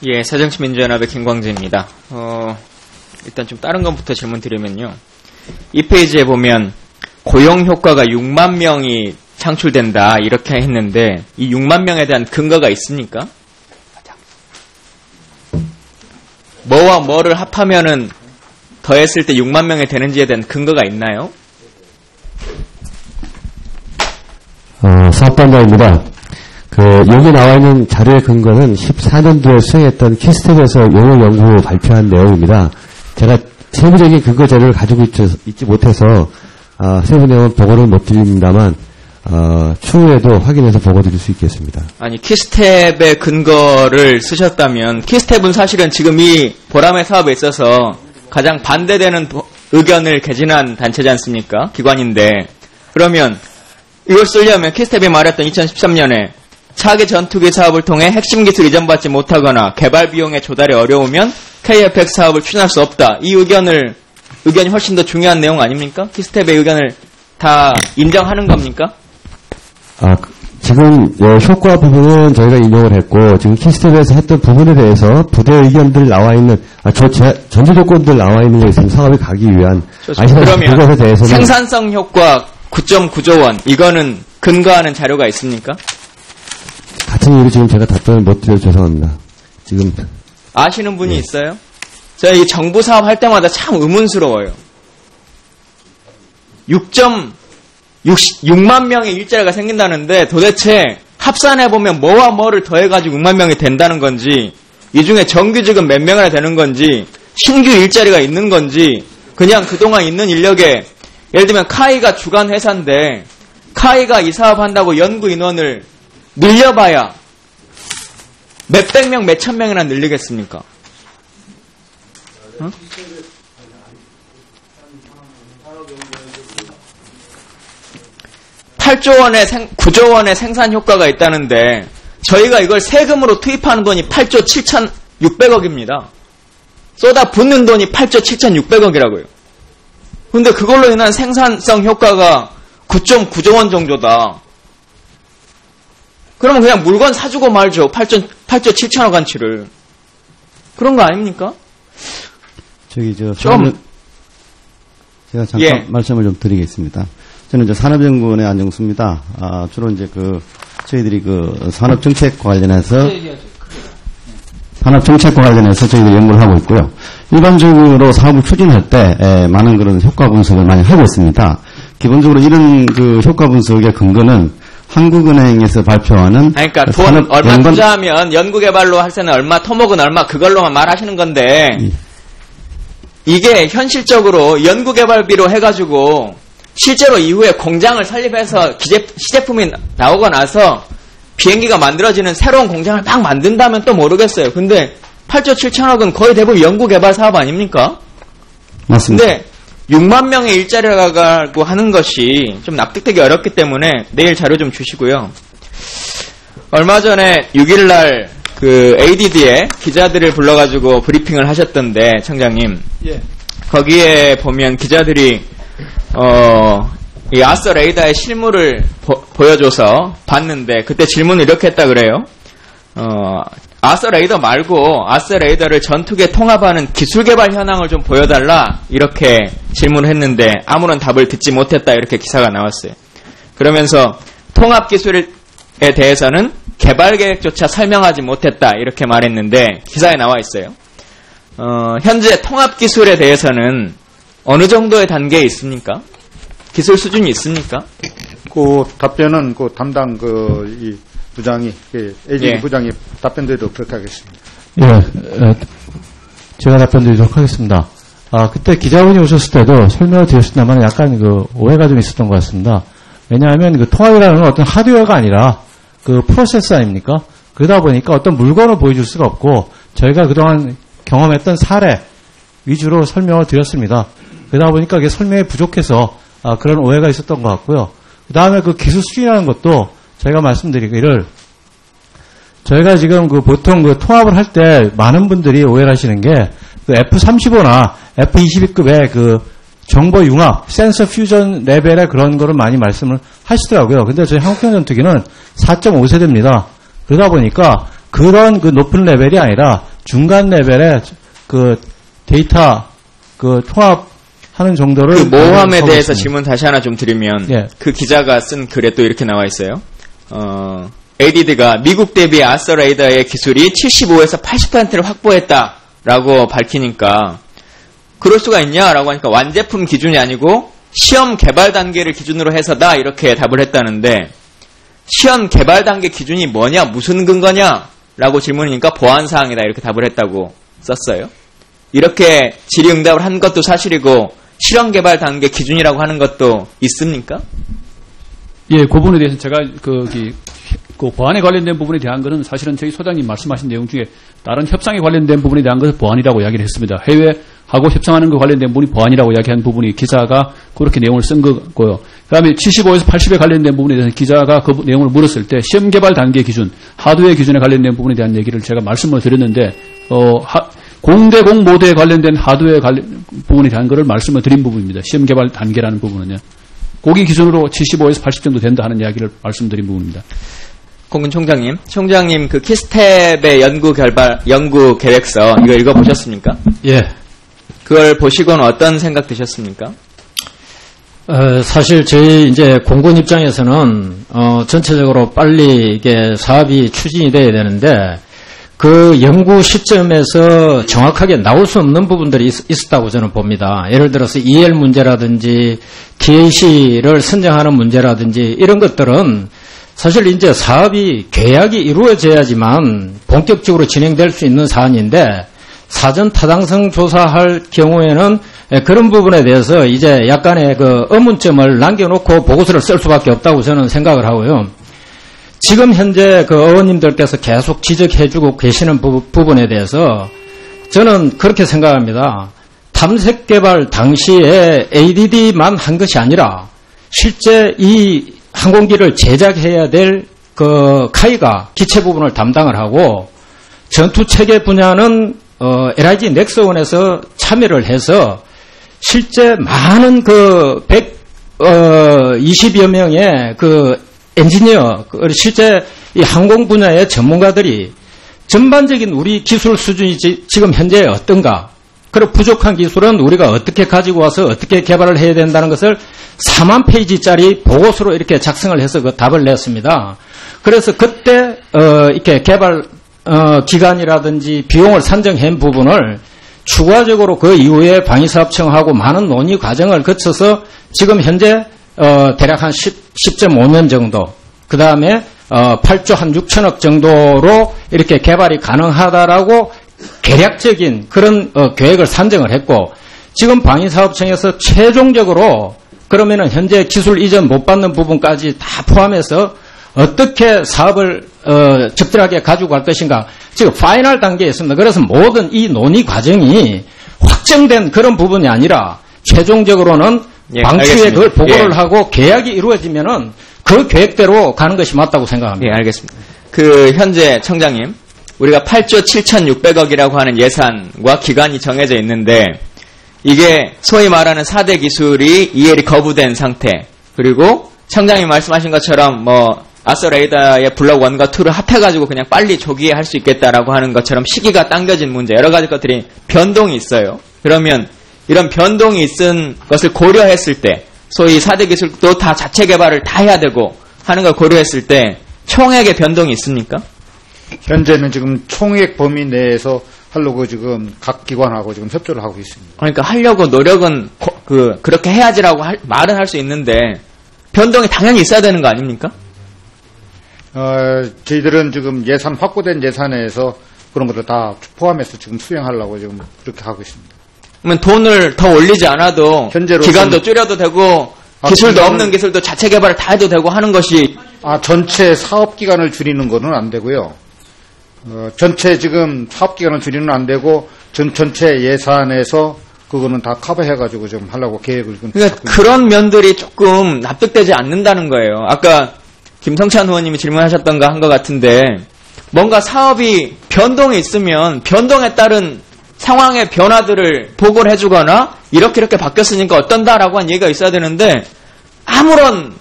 예, 새정치민주연합의 김광재입니다. 일단 좀 다른 것부터 질문 드리면요. 이 페이지에 보면 고용 효과가 6만 명이 창출된다 이렇게 했는데 이 6만 명에 대한 근거가 있습니까? 뭐와 뭐를 합하면은 더했을 때 6만 명이 되는지에 대한 근거가 있나요? 사업단장입니다. 여기 나와 있는 자료의 근거는 14년도에 수행했던 키스텝에서 용역 연구 발표한 내용입니다. 제가 세부적인 근거 자료를 가지고 있지 못해서 세부 내용은 보고를 못 드립니다만 추후에도 확인해서 보고 드릴 수 있겠습니다. 아니, 키스텝의 근거를 쓰셨다면 키스텝은 사실은 지금 이 보람의 사업에 있어서 가장 반대되는 의견을 개진한 단체지 않습니까? 기관인데 그러면 이걸 쓰려면 키스텝이 말했던 2013년에 차기 전투기 사업을 통해 핵심 기술 이전받지 못하거나 개발 비용의 조달이 어려우면 KFX 사업을 추진할 수 없다. 이 의견이 훨씬 더 중요한 내용 아닙니까? 키스텝의 의견을 다 인정하는 겁니까? 지금 효과 부분은 저희가 인용을 했고 지금 키스텝에서 했던 부분에 대해서 부대 의견들 나와 있는 전제 조건들 나와 있는 게 있으면 사업이 가기 위한 그러면 그것에 대해서는 생산성 효과 9.9조 원 이거는 근거하는 자료가 있습니까? 같은 이유로 지금 제가 답변을 못 드려 죄송합니다. 지금 아시는 분이 있어요? 제가 이 정부 사업 할 때마다 참 의문스러워요. 6만 명의 일자리가 생긴다는데 도대체 합산해보면 뭐와 뭐를 더해가지고 6만 명이 된다는 건지 이 중에 정규직은 몇 명이나 되는 건지 신규 일자리가 있는 건지 그냥 그동안 있는 인력에 예를 들면 카이가 주간 회사인데 카이가 이 사업한다고 연구 인원을 늘려봐야 몇백 명, 몇천 명이나 늘리겠습니까? 어? 8조 원의 9조 원의 생산 효과가 있다는데 저희가 이걸 세금으로 투입하는 돈이 8조 7,600억입니다. 쏟아 붓는 돈이 8조 7,600억이라고요. 근데 그걸로 인한 생산성 효과가 9.9조 원 정도다. 그러면 그냥 물건 사주고 말죠. 8조 7천억 원치를. 그런 거 아닙니까? 제가 잠깐 말씀을 좀 드리겠습니다. 저는 산업연구원의 안정수입니다. 주로 저희들이 산업정책과 관련해서 저희들이 연구를 하고 있고요. 일반적으로 사업을 추진할 때 많은 그런 효과 분석을 많이 하고 있습니다. 기본적으로 이런 효과 분석의 근거는 한국은행에서 발표하는 그러니까 돈 얼마 투자하면 연구개발로 할 때는 얼마, 토목은 얼마 그걸로만 말하시는 건데 이게 현실적으로 연구개발비로 해가지고 실제로 이후에 공장을 설립해서 시제품이 나오고 나서 비행기가 만들어지는 새로운 공장을 막 만든다면 또 모르겠어요. 근데 8조 7천억은 거의 대부분 연구개발 사업 아닙니까? 맞습니다. 근데 6만 명의 일자리라고 하는 것이 좀 납득되기 어렵기 때문에 내일 자료 좀 주시고요. 얼마 전에 6일날 ADD에 기자들을 불러가지고 브리핑을 하셨던데, 청장님. 예. 거기에 보면 기자들이, 이 아서 레이더의 실물을 보여줘서 봤는데, 그때 질문을 이렇게 했다 그래요. 아서 레이더 말고 아서 레이더를 전투기에 통합하는 기술 개발 현황을 좀 보여달라 이렇게 질문을 했는데 아무런 답을 듣지 못했다 이렇게 기사가 나왔어요. 그러면서 통합 기술에 대해서는 개발 계획조차 설명하지 못했다 이렇게 말했는데 기사에 나와 있어요. 현재 통합 기술에 대해서는 어느 정도의 단계에 있습니까? 기술 수준이 있습니까? 그 답변은 담당 이 부장이, ADD 예. 부장이 답변 드리도록 그렇게 하겠습니다. 예, 제가 답변 드리도록 하겠습니다. 그때 기자분이 오셨을 때도 설명을 드렸습니다만 약간 오해가 좀 있었던 것 같습니다. 왜냐하면 통합이라는 건 어떤 하드웨어가 아니라 프로세스 아닙니까? 그러다 보니까 어떤 물건을 보여줄 수가 없고 저희가 그동안 경험했던 사례 위주로 설명을 드렸습니다. 그러다 보니까 그게 설명이 부족해서 그런 오해가 있었던 것 같고요. 그 다음에 기술 수준이라는 것도 저희가 말씀드리기를 저희가 지금 보통 통합을 할 때 많은 분들이 오해를 하시는 게 F-35나 F-22급의 정보 융합, 센서 퓨전 레벨의 그런 거를 많이 말씀을 하시더라고요. 근데 저희 한국형 전투기는 4.5세대입니다. 그러다 보니까 그런 높은 레벨이 아니라 중간 레벨의 그 데이터 그 통합하는 정도를 그 모함에 하고 대해서 있습니다. 질문 다시 하나 좀 드리면 예. 그 기자가 쓴 글에 또 이렇게 나와 있어요. ADD가 미국 대비 아서 레이더의 기술이 75에서 80%를 확보했다라고 밝히니까 그럴 수가 있냐라고 하니까 완제품 기준이 아니고 시험 개발 단계를 기준으로 해서다 이렇게 답을 했다는데 시험 개발 단계 기준이 뭐냐 무슨 근거냐라고 질문이니까 보안사항이다 이렇게 답을 했다고 썼어요. 이렇게 질의응답을 한 것도 사실이고 실험 개발 단계 기준이라고 하는 것도 있습니까? 예, 그 부분에 대해서 제가 그 보안에 관련된 부분에 대한 것은 사실은 저희 소장님 말씀하신 내용 중에 다른 협상에 관련된 부분에 대한 것을 보안이라고 이야기를 했습니다. 해외하고 협상하는 것 관련된 부분이 보안이라고 이야기한 부분이 기자가 그렇게 내용을 쓴 거고요. 그 다음에 75에서 80에 관련된 부분에 대해서 기자가 그 내용을 물었을 때 시험 개발 단계 기준, 하드웨어 기준에 관련된 부분에 대한 얘기를 제가 말씀을 드렸는데, 공대공 모드에 관련된 하드웨어 부분에 대한 것을 말씀을 드린 부분입니다. 시험 개발 단계라는 부분은요. 고기 기준으로 75에서 80 정도 된다 하는 이야기를 말씀드린 부분입니다. 공군 총장님 그 키스텝의 연구 계획서 이거 읽어보셨습니까? 예. 그걸 보시고는 어떤 생각 드셨습니까? 사실 저희 이제 공군 입장에서는 전체적으로 빨리 이게 사업이 추진이 돼야 되는데 그 연구 시점에서 정확하게 나올 수 없는 부분들이 있었다고 저는 봅니다. 예를 들어서 EL 문제라든지 TAC를 선정하는 문제라든지 이런 것들은 사실 이제 사업이 계약이 이루어져야지만 본격적으로 진행될 수 있는 사안인데 사전 타당성 조사할 경우에는 그런 부분에 대해서 이제 약간의 그 의문점을 남겨놓고 보고서를 쓸 수밖에 없다고 저는 생각을 하고요. 지금 현재 그 의원님들께서 계속 지적해주고 계시는 부분에 대해서 저는 그렇게 생각합니다. 탐색 개발 당시에 ADD만 한 것이 아니라 실제 이 항공기를 제작해야 될 그 카이가 기체 부분을 담당을 하고 전투 체계 분야는 LIG 넥스원에서 참여를 해서 실제 많은 그 120여 명의 그 엔지니어, 실제 이 항공 분야의 전문가들이 전반적인 우리 기술 수준이 지금 현재 어떤가? 그리고 부족한 기술은 우리가 어떻게 가지고 와서 어떻게 개발을 해야 된다는 것을 4만 페이지짜리 보고서로 이렇게 작성을 해서 그 답을 냈습니다. 그래서 그때 이렇게 개발 기간이라든지 비용을 산정한 부분을 추가적으로 그 이후에 방위사업청하고 많은 논의 과정을 거쳐서 지금 현재 대략 한 10.5년 정도, 그 다음에 8조 한 6천억 정도로 이렇게 개발이 가능하다라고 계략적인 그런 계획을 산정을 했고, 지금 방위사업청에서 최종적으로 그러면은 현재 기술 이전 못 받는 부분까지 다 포함해서 어떻게 사업을 적절하게 가지고 갈 것인가, 지금 파이널 단계에 있습니다. 그래서 모든 이 논의 과정이 확정된 그런 부분이 아니라 최종적으로는 방추에 그걸 보고를 하고 계약이 이루어지면은 그 계획대로 가는 것이 맞다고 생각합니다. 예, 알겠습니다. 그 현재 청장님, 우리가 8조 7,600억이라고 하는 예산과 기간이 정해져 있는데 이게 소위 말하는 4대 기술이 EL이 거부된 상태, 그리고 청장님 말씀하신 것처럼 아서 레이더의 블록 1과 2를 합해가지고 그냥 빨리 조기에 할 수 있겠다라고 하는 것처럼 시기가 당겨진 문제, 여러 가지 것들이 변동이 있어요. 그러면 이런 변동이 있은 것을 고려했을 때, 소위 4대 기술도 다 자체 개발을 다 해야 되고 하는 걸 고려했을 때 총액의 변동이 있습니까? 현재는 지금 총액 범위 내에서 하려고 지금 각 기관하고 지금 협조를 하고 있습니다. 그러니까 하려고 노력은 그렇게 해야지라고 말은 할 수 있는데 변동이 당연히 있어야 되는 거 아닙니까? 저희들은 지금 예산 확보된 예산에서 그런 것들 다 포함해서 지금 수행하려고 지금 그렇게 하고 있습니다. 그러면 돈을 더 올리지 않아도 기간도 줄여도 되고 기술도 없는 기술도 자체 개발을 다 해도 되고 하는 것이 전체 사업 기간을 줄이는 거는 안 되고요. 전체 지금 사업 기간을 줄이는 안 되고 전체 예산에서 그거는 다 커버해가지고 좀 하려고 계획을 좀. 그러니까 그런 면들이 조금 납득되지 않는다는 거예요. 아까 김성찬 의원님이 질문하셨던가 한 것 같은데 뭔가 사업이 변동이 있으면 변동에 따른 상황의 변화들을 보고를 해주거나 이렇게 바뀌었으니까 어떤다라고 한 얘기가 있어야 되는데 아무런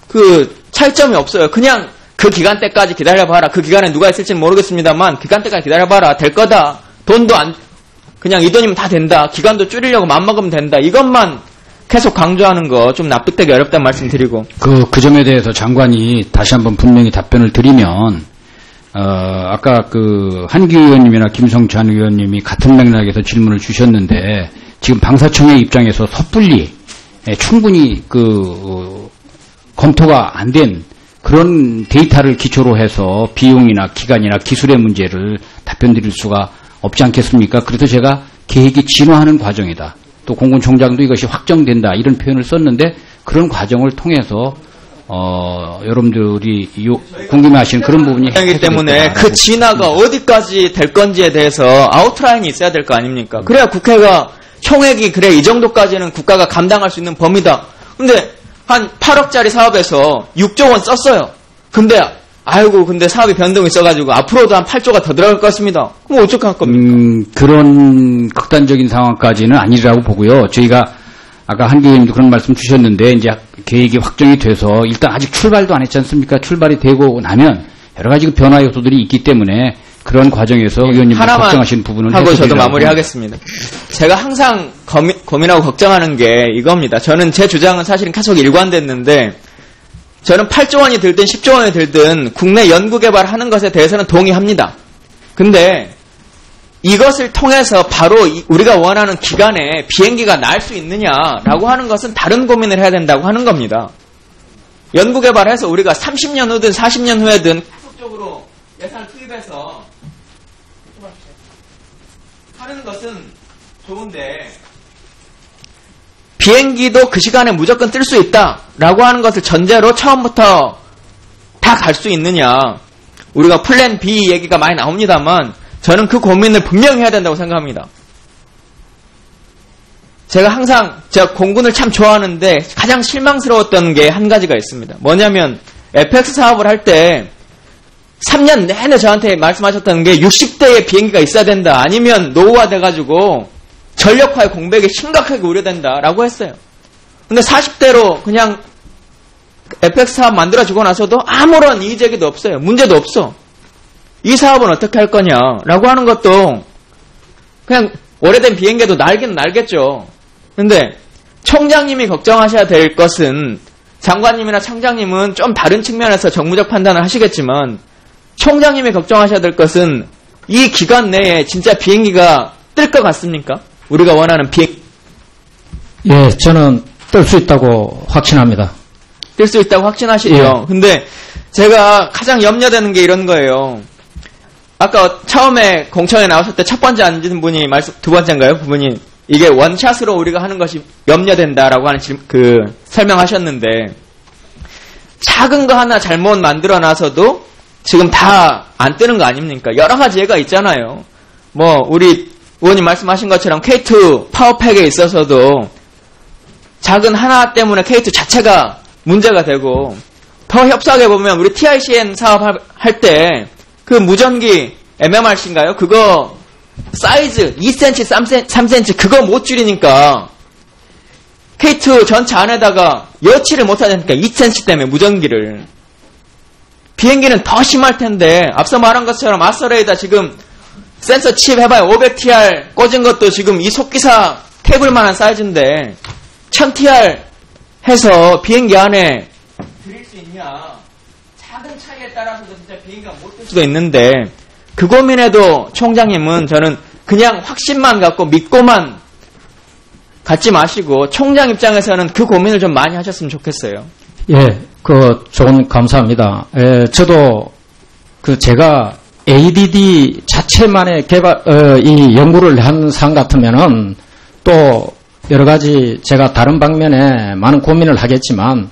그 차이점이 없어요. 그냥 그 기간 때까지 기다려봐라. 그 기간에 누가 있을지는 모르겠습니다만 기간 때까지 기다려봐라. 될 거다. 돈도 그냥 이 돈이면 다 된다. 기간도 줄이려고 맘먹으면 된다. 이것만 계속 강조하는 거 좀 납득되기 어렵다는 말씀 드리고. 그 점에 대해서 장관이 다시 한번 분명히 답변을 드리면, 아까 한기 의원님이나 김성찬 의원님이 같은 맥락에서 질문을 주셨는데, 지금 방사청의 입장에서 섣불리, 충분히 검토가 안 된 그런 데이터를 기초로 해서 비용이나 기간이나 기술의 문제를 답변 드릴 수가 없지 않겠습니까? 그래서 제가 계획이 진화하는 과정이다. 또 공군총장도 이것이 확정된다. 이런 표현을 썼는데 그런 과정을 통해서 여러분들이 궁금해하시는 그런 부분이 이기 때문에 그 진화가 어디까지 될 건지에 대해서 아웃라인이 있어야 될 거 아닙니까? 그래야 국회가 총액이 그래 이 정도까지는 국가가 감당할 수 있는 범위다. 근데 한 8억짜리 사업에서 6조 원 썼어요. 근데 사업이 변동이 있어가지고 앞으로도 한 8조가 더 들어갈 것 같습니다. 그럼 어떻게 할 겁니까? 그런 극단적인 상황까지는 아니라고 보고요. 저희가 아까 한기 의원님도 그런 말씀 주셨는데 이제 계획이 확정이 돼서 일단 아직 출발도 안 했지 않습니까? 출발이 되고 나면 여러 가지 변화 요소들이 있기 때문에 그런 과정에서 의원님들 걱정하시는 부분을 하고 저도 마무리하겠습니다. 제가 항상 고민하고 걱정하는 게 이겁니다. 저는 제 주장은 사실은 계속 일관됐는데 저는 8조 원이 들든 10조 원이 들든 국내 연구개발하는 것에 대해서는 동의합니다. 근데 이것을 통해서 바로 우리가 원하는 기간에 비행기가 날 수 있느냐라고 하는 것은 다른 고민을 해야 된다고 하는 겁니다. 연구개발해서 우리가 30년 후든 40년 후에든 계속적으로 예산을 투입해서 하는 것은 좋은데 비행기도 그 시간에 무조건 뜰 수 있다라고 하는 것을 전제로 처음부터 다 갈 수 있느냐. 우리가 플랜 B 얘기가 많이 나옵니다만 저는 그 고민을 분명히 해야 된다고 생각합니다. 제가 공군을 참 좋아하는데 가장 실망스러웠던 게 한 가지가 있습니다. 뭐냐면 FX 사업을 할 때 3년 내내 저한테 말씀하셨던 게 60대의 비행기가 있어야 된다. 아니면 노후화돼가지고 전력화의 공백이 심각하게 우려된다라고 했어요. 근데 40대로 그냥 FX 사업 만들어지고 나서도 아무런 이의제기도 없어요. 문제도 없어. 이 사업은 어떻게 할 거냐라고 하는 것도 그냥 오래된 비행기도 날긴 날겠죠. 근데 총장님이 걱정하셔야 될 것은 장관님이나 청장님은 좀 다른 측면에서 정무적 판단을 하시겠지만 총장님이 걱정하셔야 될 것은 이 기간 내에 진짜 비행기가 뜰 것 같습니까? 우리가 원하는 예, 저는 뜰 수 있다고 확신합니다. 뜰 수 있다고 확신하시죠? 예. 근데 제가 가장 염려되는 게 이런 거예요. 아까 처음에 공청회 나왔을 때 첫 번째 앉은 분이 두 번째인가요? 그분이 이게 원샷으로 우리가 하는 것이 염려된다라고 하는 설명하셨는데 작은 거 하나 잘못 만들어놔서도 지금 다 안 뜨는 거 아닙니까? 여러 가지 예가 있잖아요. 우리 의원님 말씀하신 것처럼 K2 파워팩에 있어서도 작은 하나 때문에 K2 자체가 문제가 되고 더 협소하게 우리 TICN 사업 할 때 그 무전기 MMRC인가요? 그거 사이즈 2cm, 3cm 그거 못 줄이니까 K2 전체 안에다가 여치를 못하니까 2cm 때문에 무전기를. 비행기는 더 심할 텐데 앞서 말한 것처럼 아서레이다 지금 센서 칩 해봐요. 500TR 꽂은 것도 지금 이 속기사 테이블만한 사이즈인데 1000TR 해서 비행기 안에 들일 수 있냐. 작은 차이에 따라서도 진짜 비행기가 못 뜰 수도 있는데 그 고민에도 총장님은 저는 그냥 확신만 갖고 믿고만 갖지 마시고 총장 입장에서는 그 고민을 좀 많이 하셨으면 좋겠어요. 예, 조언 감사합니다. 저도 제가 ADD 자체만의 이 연구를 한 사람 같으면은 또 여러 가지 제가 다른 방면에 많은 고민을 하겠지만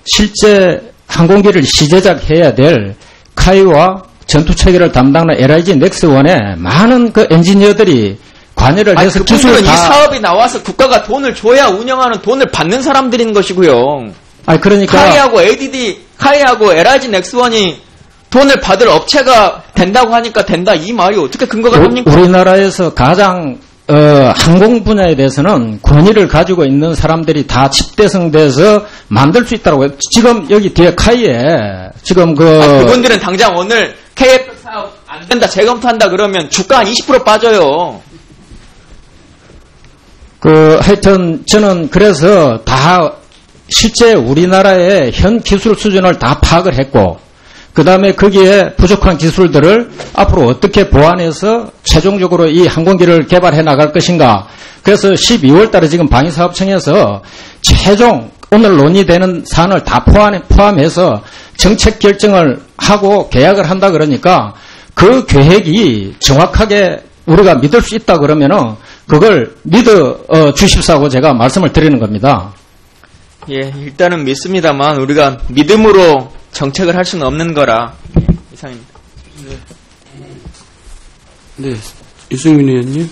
실제 항공기를 시제작해야 될 카이와 전투체계를 담당하는 LIG 넥스1에 많은 엔지니어들이 관여를 해서 기술을 이 사업이 나와서 국가가 돈을 줘야 운영하는 돈을 받는 사람들인 것이고요. 그러니까 카이하고 LIG 넥스1이 돈을 받을 업체가 된다고 하니까 된다. 이 말이 어떻게 근거가 됩니까? 우리나라에서 가장 항공 분야에 대해서는 권위를 가지고 있는 사람들이 다 집대성돼서 만들 수 있다고 해요. 지금 여기 뒤에 카이에 지금 그분들은 당장 오늘 KF 사업 안 된다, 재검토한다 그러면 주가 한 20% 빠져요. 하여튼 저는 그래서 다 실제 우리나라의 현 기술 수준을 다 파악을 했고, 그 다음에 거기에 부족한 기술들을 앞으로 어떻게 보완해서 최종적으로 이 항공기를 개발해 나갈 것인가. 그래서 12월 달에 지금 방위사업청에서 최종 오늘 논의되는 사안을 다 포함해서 정책 결정을 하고 계약을 한다 그러니까 그 계획이 정확하게 우리가 믿을 수 있다 그러면은 그걸 믿어 주십사고 제가 말씀을 드리는 겁니다. 예, 일단은 믿습니다만 우리가 믿음으로 정책을 할 수는 없는 거라. 이상입니다. 네, 유승민 의원님.